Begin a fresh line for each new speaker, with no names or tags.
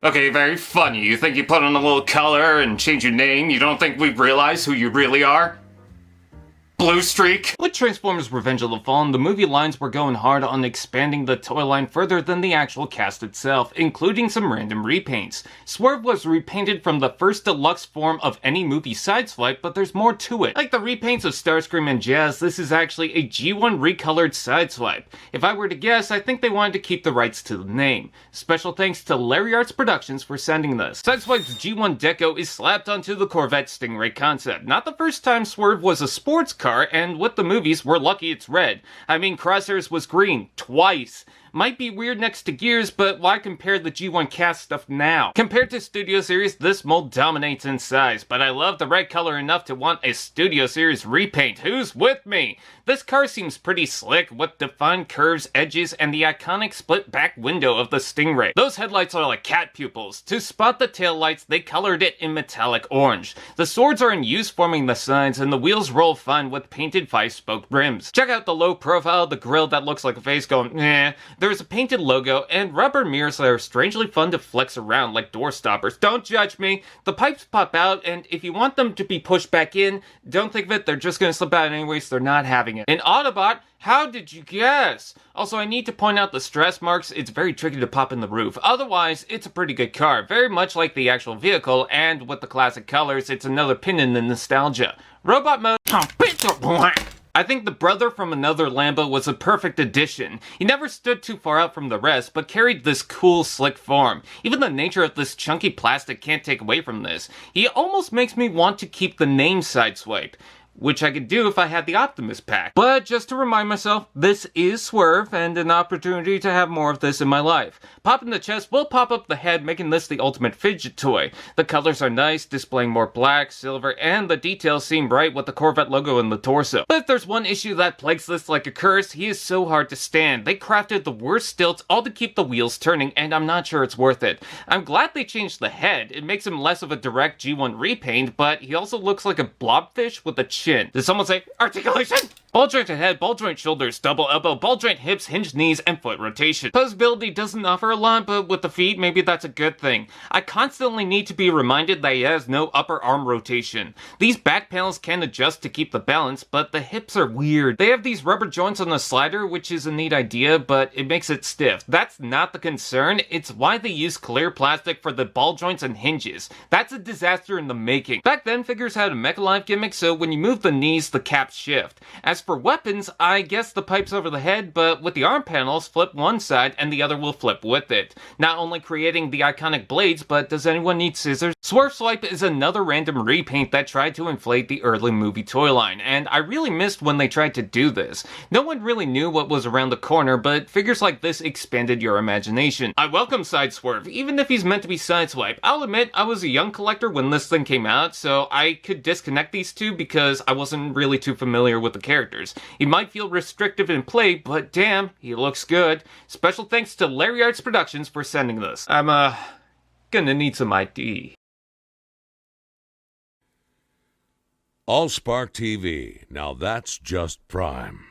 Okay, very funny. You think you put on a little color and change your name? You don't think we realize who you really are? Blue Streak? With Transformers Revenge of the Fallen, the movie lines were going hard on expanding the toy line further than the actual cast itself, including some random repaints. Swerve was repainted from the first deluxe form of any movie Sideswipe, but there's more to it. Like the repaints of Starscream and Jazz, this is actually a G1 recolored Sideswipe. If I were to guess, I think they wanted to keep the rights to the name. Special thanks to Larry Arts Productions for sending this. Sideswipe's G1 deco is slapped onto the Corvette Stingray concept. Not the first time Swerve was a sports car, and with the movies, we're lucky it's red. I mean, Crosshairs was green, twice. Might be weird next to Gears, but why compare the G1 cast stuff now? Compared to Studio Series, this mold dominates in size, but I love the red color enough to want a Studio Series repaint. Who's with me? This car seems pretty slick, with defined curves, edges, and the iconic split back window of the Stingray. Those headlights are like cat pupils. To spot the taillights, they colored it in metallic orange. The swords are in use forming the sides, and the wheels roll fine with painted 5-spoke rims. Check out the low profile, the grille that looks like a face going, eh. There's a painted logo, and rubber mirrors that are strangely fun to flex around like door stoppers. Don't judge me. The pipes pop out, and if you want them to be pushed back in, don't think of it, they're just gonna slip out anyways, they're not having it. An Autobot? How did you guess? Also, I need to point out the stress marks. It's very tricky to pop in the roof. Otherwise, it's a pretty good car, very much like the actual vehicle, and with the classic colors, it's another pin in the nostalgia. Robot mode. I think the brother from another Lambo was a perfect addition. He never stood too far out from the rest, but carried this cool, slick form. Even the nature of this chunky plastic can't take away from this. He almost makes me want to keep the name Sideswipe, which I could do if I had the Optimus pack. But just to remind myself, this is Swerve, and an opportunity to have more of this in my life. Popping the chest will pop up the head, making this the ultimate fidget toy. The colors are nice, displaying more black, silver, and the details seem bright with the Corvette logo in the torso. But if there's one issue that plagues this like a curse, he is so hard to stand. They crafted the worst stilts all to keep the wheels turning, and I'm not sure it's worth it. I'm glad they changed the head. It makes him less of a direct G1 repaint, but he also looks like a blobfish with a chin. Did someone say articulation? Ball jointed head, ball joint shoulders, double elbow, ball joint hips, hinged knees, and foot rotation. Posability doesn't offer a lot, but with the feet, maybe that's a good thing. I constantly need to be reminded that he has no upper arm rotation. These back panels can adjust to keep the balance, but the hips are weird. They have these rubber joints on the slider, which is a neat idea, but it makes it stiff. That's not the concern, it's why they use clear plastic for the ball joints and hinges. That's a disaster in the making. Back then, figures had a Mecha Life gimmick, so when you move the knees, the caps shift. As for weapons, I guess the pipe's over the head, but with the arm panels, flip one side and the other will flip with it. Not only creating the iconic blades, but does anyone need scissors? Swerve Swipe is another random repaint that tried to inflate the early movie toy line, and I really missed when they tried to do this. No one really knew what was around the corner, but figures like this expanded your imagination. I welcome Side Swerve, even if he's meant to be Sideswipe. I'll admit, I was a young collector when this thing came out, so I could disconnect these two because I wasn't really too familiar with the characters. He might feel restrictive in play, but damn, he looks good. Special thanks to Larry Arts Productions for sending this. I'm, gonna need some ID.
Allspark TV. Now that's just prime.